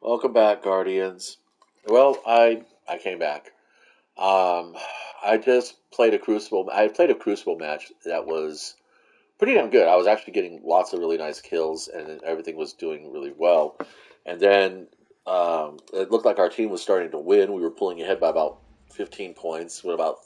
Welcome back, Guardians. Well, I came back. Um, I just played a Crucible. I played a Crucible match that was pretty damn good. I was actually getting lots of really nice kills, and everything was doing really well. And then it looked like our team was starting to win. We were pulling ahead by about 15 points with about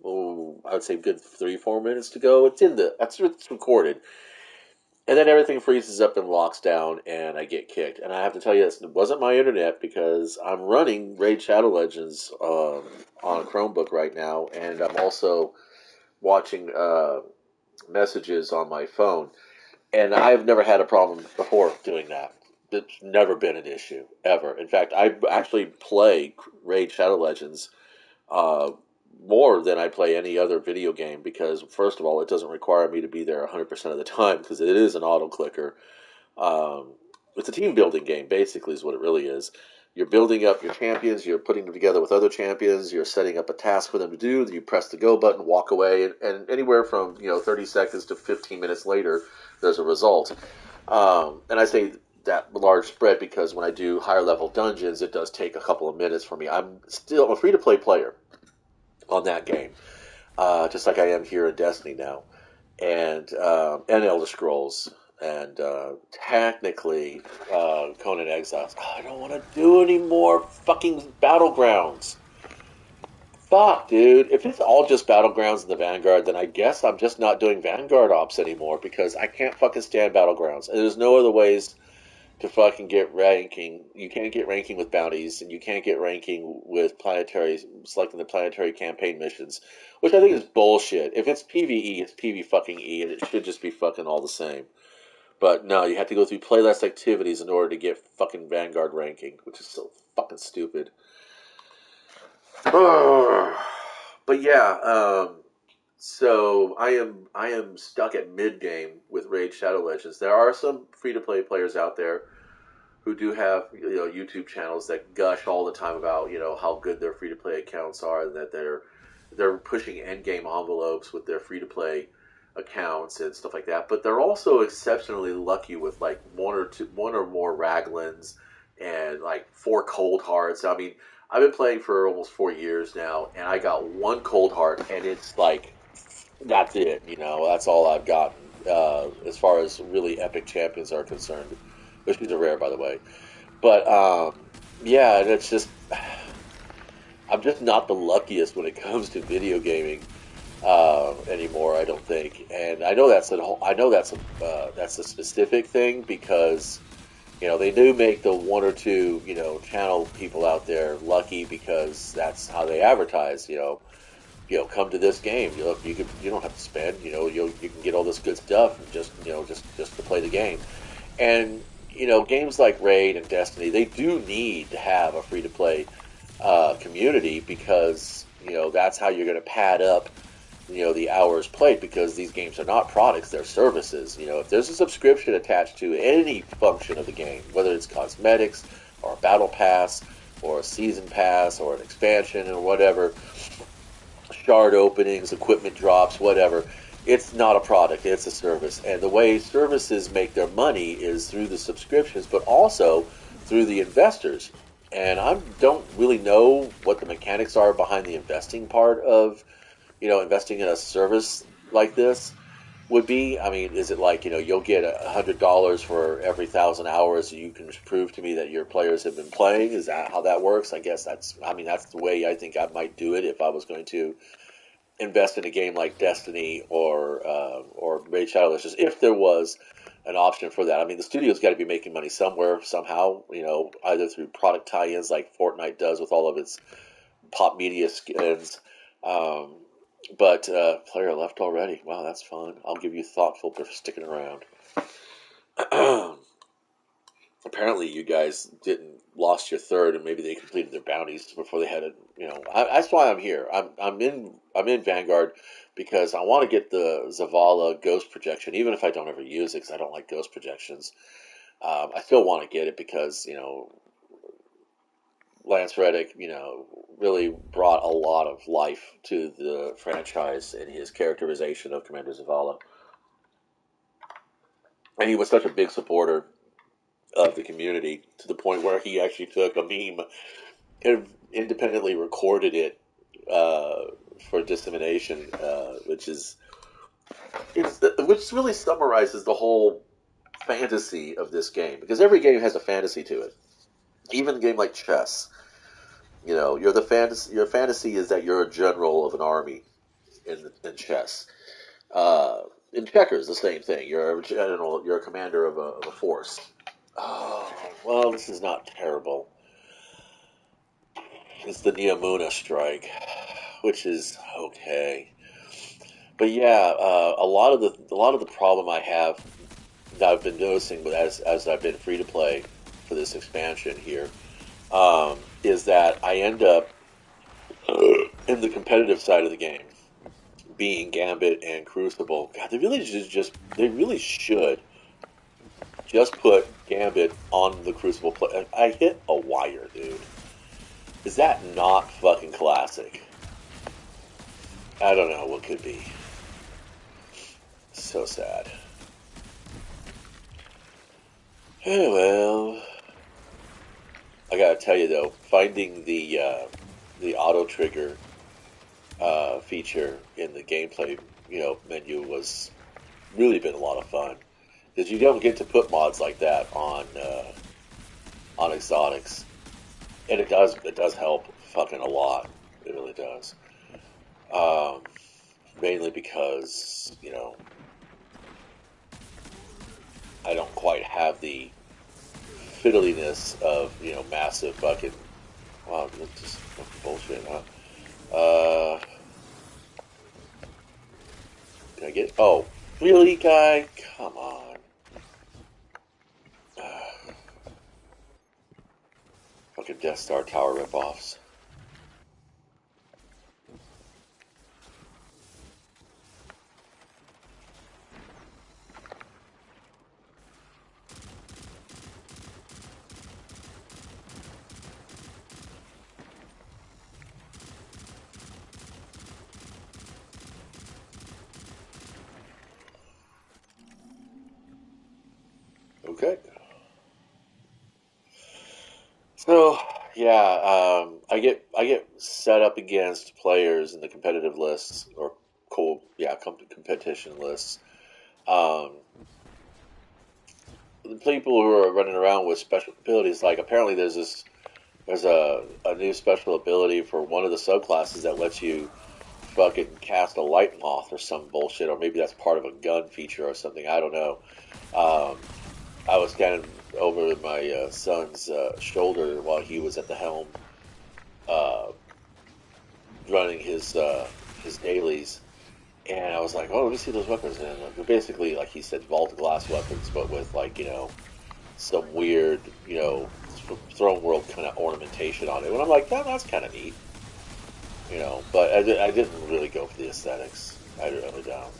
I would say good 3-4 minutes to go. It's recorded. And then everything freezes up and locks down, and I get kicked. And I have to tell you, this it wasn't my internet because I'm running Raid Shadow Legends on a Chromebook right now, and I'm also watching messages on my phone. And I've never had a problem before doing that. It's never been an issue, ever. In fact, I actually play Raid Shadow Legends uh, more than I play any other video game because, first of all, it doesn't require me to be there 100% of the time because it is an auto clicker. Um, it's a team building game, basically, is what it really is. You're building up your champions, you're putting them together with other champions, you're setting up a task for them to do, then you press the go button, walk away, and anywhere from 30 seconds to 15 minutes later, there's a result. And I say that large spread because when I do higher level dungeons, it does take a couple of minutes for me. I'm a free to play player on that game, just like I am here in Destiny now, and Elder Scrolls, and technically Conan Exiles. Oh, I don't want to do any more fucking battlegrounds. Fuck, dude. If it's all just battlegrounds in the Vanguard, then I guess I'm just not doing Vanguard ops anymore because I can't fucking stand battlegrounds. And there's no other ways to fucking get ranking. You can't get ranking with bounties, and you can't get ranking with planetary, selecting the planetary campaign missions, which I think is bullshit. If it's PVE, it's PV fucking E, and it should just be fucking all the same. But no, you have to go through playlist activities in order to get fucking Vanguard ranking, which is so fucking stupid. But yeah, so I am stuck at mid game with Raid Shadow Legends. There are some free to play players out there who do have YouTube channels that gush all the time about how good their free to play accounts are and that they're pushing end game envelopes with their free to play accounts and stuff like that. But they're also exceptionally lucky with like one or more Raglins and like 4 cold hearts. I mean, I've been playing for almost 4 years now, and I got 1 cold heart, and it's like that's it. That's all I've gotten as far as really epic champions are concerned, which these are rare, by the way. But yeah, and it's just I'm just not the luckiest when it comes to video gaming anymore. I don't think, and I know that's a specific thing because they do make the one or two channel people out there lucky because that's how they advertise. Come to this game. You don't have to spend. You can get all this good stuff just to play the game. And games like Raid and Destiny, they do need to have a free to play community because that's how you're going to pad up the hours played because these games are not products, they're services. If there's a subscription attached to any function of the game, whether it's cosmetics or a battle pass or a season pass or an expansion or whatever, shard openings, equipment drops, whatever, it's not a product, it's a service. And the way services make their money is through the subscriptions, but also through the investors. And I don't really know what the mechanics are behind the investing part of investing in a service like this would be. I mean, is it like you'll get $100 for every 1,000 hours you can prove to me that your players have been playing? Is that how that works? I guess that's the way I think I might do it if I was going to invest in a game like Destiny or Raid Shadow Legends if there was an option for that. I mean, the studio's got to be making money somewhere somehow. Either through product tie-ins like Fortnite does with all of its pop media skins. Um, but player left already. Wow, that's fun. I'll give you thoughtful for sticking around. Apparently, you guys didn't lost your third, and maybe they completed their bounties before they had it. That's why I'm here. I'm in Vanguard because I want to get the Zavala Ghost projection, even if I don't ever use it because I don't like Ghost projections. I still want to get it because Lance Reddick, really brought a lot of life to the franchise in his characterization of Commander Zavala. And he was such a big supporter of the community, to the point where he actually took a meme and independently recorded it for dissemination, which really summarizes the whole fantasy of this game, because every game has a fantasy to it. Even a game like chess, you're the fantasy. Your fantasy is that you're a general of an army in chess. Uh, in checkers, the same thing. You're a general. You're a commander of a force. Oh well, this is not terrible. It's the Neomuna strike, which is okay. But yeah, a lot of the problem I have that I've been noticing, but as I've been free to play for this expansion here, is that I end up in the competitive side of the game, being Gambit and Crucible. God, they really should just put Gambit on the Crucible play. I hit a wire, dude. Is that not fucking classic? I don't know what could be. So sad. Oh, well, I gotta tell you though, finding the auto trigger feature in the gameplay menu was really been a lot of fun, because you don't get to put mods like that on exotics, and it does help fucking a lot. It really does. Um, Mainly because I don't quite have the fiddliness of massive fucking. Wow, that's just fucking bullshit, huh? Can I get? Oh, really, guy? Come on. Fucking Death Star Tower ripoffs. Okay. So yeah, I get set up against players in the competitive lists, or competition lists. Um, the people who are running around with special abilities, like apparently there's a new special ability for one of the subclasses that lets you fucking cast a light moth or some bullshit, or maybe that's part of a gun feature or something. I don't know. Um, I was standing over my son's shoulder while he was at the helm, uh, running his dailies, and I was like, "Oh, let me see those weapons." And basically, like he said, vault glass weapons, but with some weird throne world kind of ornamentation on it. And I'm like, that's kind of neat, But I didn't really go for the aesthetics. I really don't.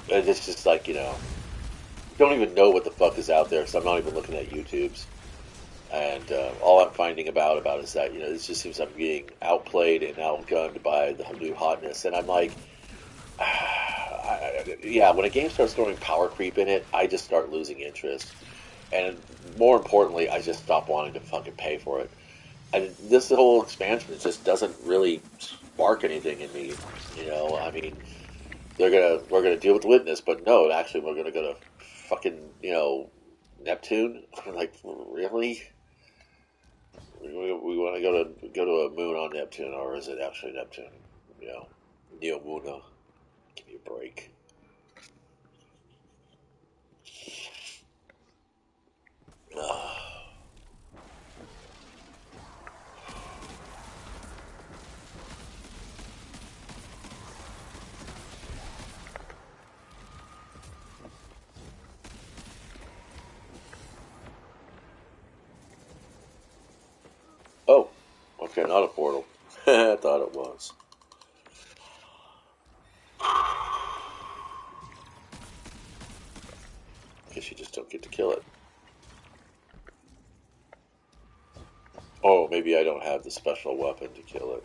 It's just like don't even know what the fuck is out there, because I'm not even looking at YouTube's. And all I'm finding about is that this just seems I'm being outplayed and outgunned by the new hotness, and I'm like, yeah. When a game starts throwing power creep in it, I just start losing interest, and more importantly, I just stop wanting to fucking pay for it. And this whole expansion just doesn't really spark anything in me. I mean, we're gonna deal with Witness, but no, actually, we're gonna go to fucking Neptune. Like, really? We want to go to a moon on Neptune, or is it actually Neptune? You know, Neomuna. Give me a break. Oh, okay, not a portal. I thought it was. Guess you just don't get to kill it. Oh, maybe I don't have the special weapon to kill it.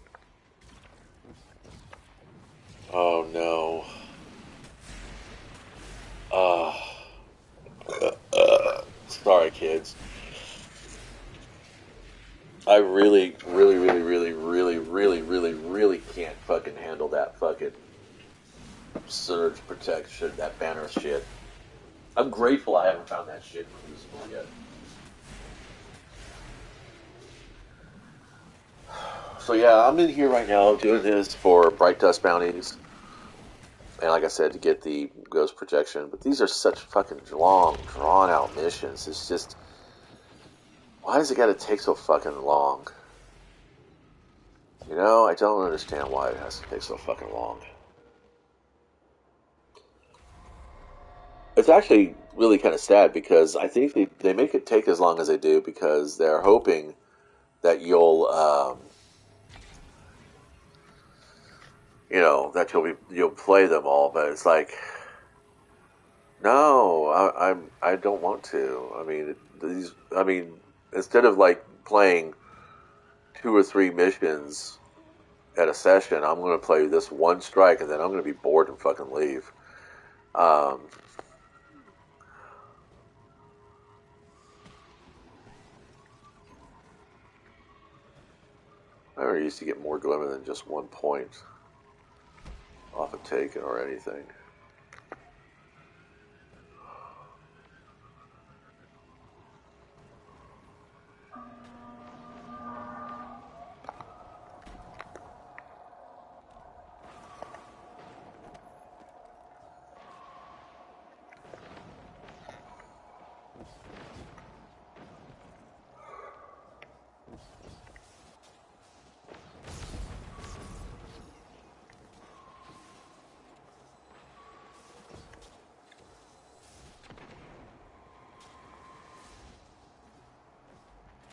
Oh no. Uh, Sorry, kids. I really, really, really, really, really, really, really, really can't fucking handle that fucking surge protection, that banner shit. I'm grateful I haven't found that shit in Crucible yet. So yeah, I'm in here right now doing this for Bright Dust bounties, and like I said, to get the ghost protection. But these are such fucking long, drawn out missions. It's just, why does it got to take so fucking long? You know, I don't understand why it has to take so fucking long. It's actually really kind of sad because I think they make it take as long as they do because they're hoping that that you'll play them all, but it's like, no, I don't want to. I mean, instead of like playing 2 or 3 missions at a session, I'm going to play this one strike and then I'm going to be bored and fucking leave. Um, I already used to get more glimmer than just 1 point off a taken or anything.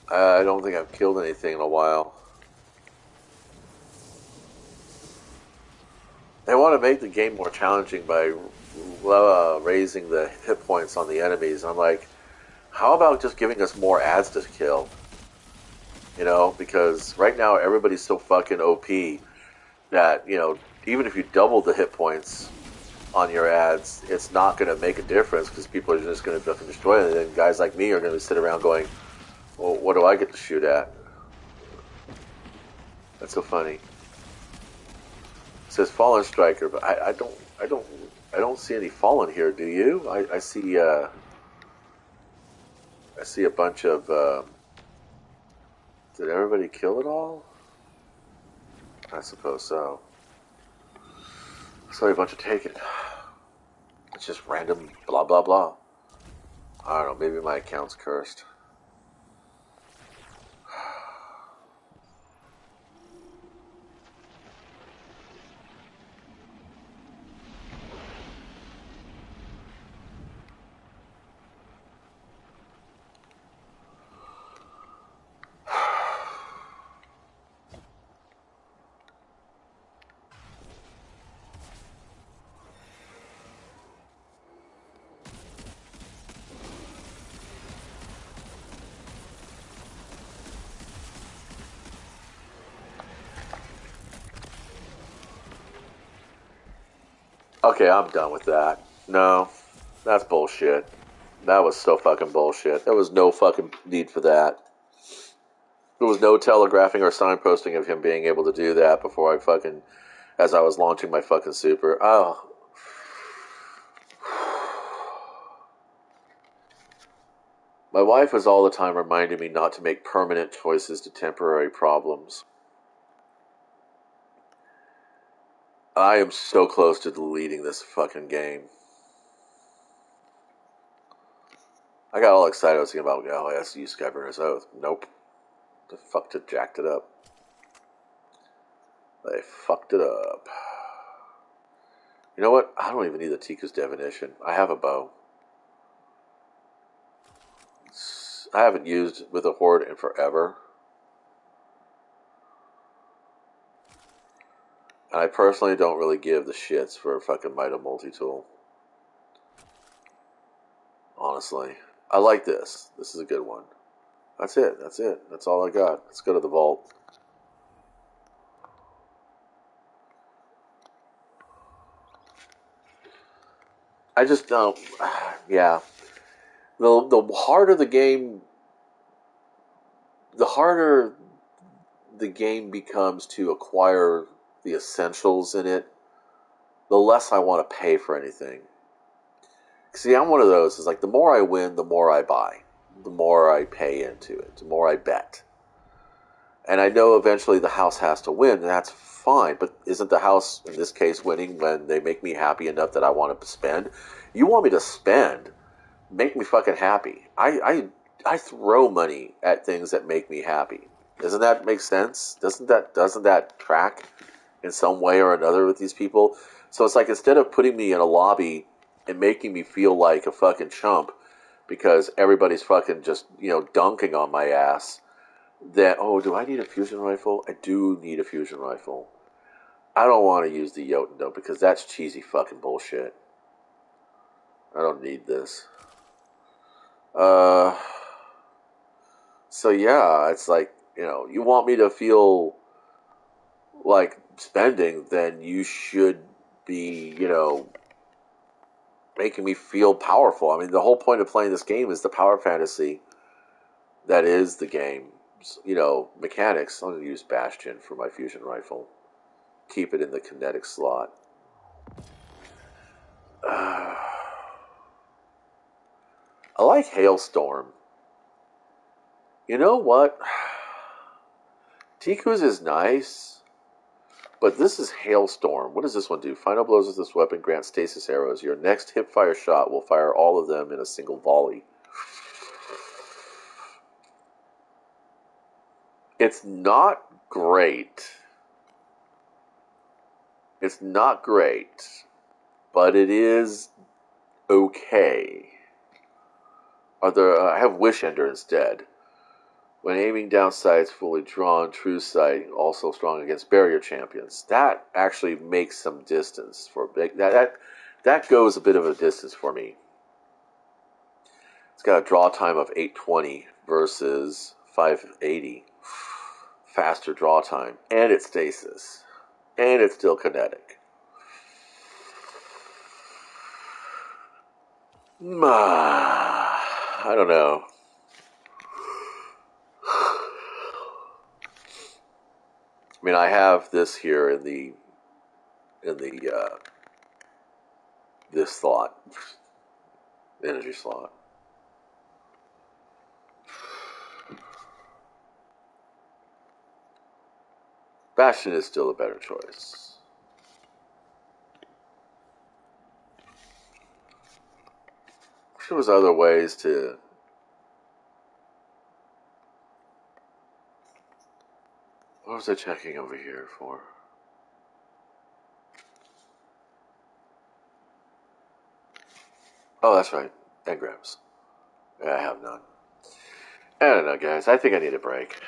I don't think I've killed anything in a while. They want to make the game more challenging by raising the hit points on the enemies. I'm like, how about just giving us more ads to kill? You know, because right now everybody's so fucking OP that, even if you double the hit points on your ads, it's not going to make a difference because people are just going to fucking destroy it. And then guys like me are going to sit around going, well, what do I get to shoot at? That's so funny. It says Fallen Striker, but I don't see any Fallen here. Do you? I see a bunch of. Did everybody kill it all? I suppose so. Sorry, a bunch of taken. It's just random blah blah blah. I don't know. Maybe my account's cursed. Okay, I'm done with that. No, that's bullshit. That was so fucking bullshit. There was no fucking need for that. There was no telegraphing or signposting of him being able to do that before as I was launching my fucking super. Oh. My wife was all the time reminding me not to make permanent choices to temporary problems. I am so close to deleting this fucking game. I got all excited. I was thinking about, oh, that's use Skyburner's Oath. Nope. The fuck just jacked it up. They fucked it up. You know what? I don't even need the Tiku's definition. I have a bow. I haven't used with a horde in forever. And I personally don't really give the shits for a fucking Mida multi-tool. Honestly. I like this. This is a good one. That's it. That's it. That's all I got. Let's go to the vault. I just don't. Yeah. The harder the game, the harder the game becomes to acquire the essentials in it, the less I want to pay for anything. See, I'm one of those. It's like the more I win, the more I buy, the more I pay into it, the more I bet. And I know eventually the house has to win, and that's fine. But isn't the house, in this case, winning when they make me happy enough that I want to spend? You want me to spend? Make me fucking happy. I throw money at things that make me happy. Doesn't that make sense? Doesn't that track in some way or another with these people? So it's like instead of putting me in a lobby and making me feel like a fucking chump because everybody's fucking just, dunking on my ass, that, oh, do I need a fusion rifle? I do need a fusion rifle. I don't want to use the Jotun though because that's cheesy fucking bullshit. I don't need this. Uh, so yeah, it's like, you want me to feel like spending, then you should be, making me feel powerful. I mean, the whole point of playing this game is the power fantasy that is the game. Mechanics. I'm going to use Bastion for my fusion rifle. Keep it in the kinetic slot. I like Hailstorm. You know what? Tiku's is nice, but this is Hailstorm. What does this one do? Final blows with this weapon grant stasis arrows. Your next hip-fire shot will fire all of them in a single volley. It's not great. It's not great, but it is okay. I have Wish Ender instead. When aiming down sights fully drawn, true sight also strong against barrier champions. That actually makes some distance for that goes a bit of a distance for me. It's got a draw time of 820 versus 580. Faster draw time, and it's stasis, and it's still kinetic. I don't know. I mean, I have this here in the this slot, energy slot. Bastion is still a better choice. There was other ways to. What was I checking over here for? Oh, that's right. Engrams. Yeah, I have none. I don't know, guys. I think I need a break.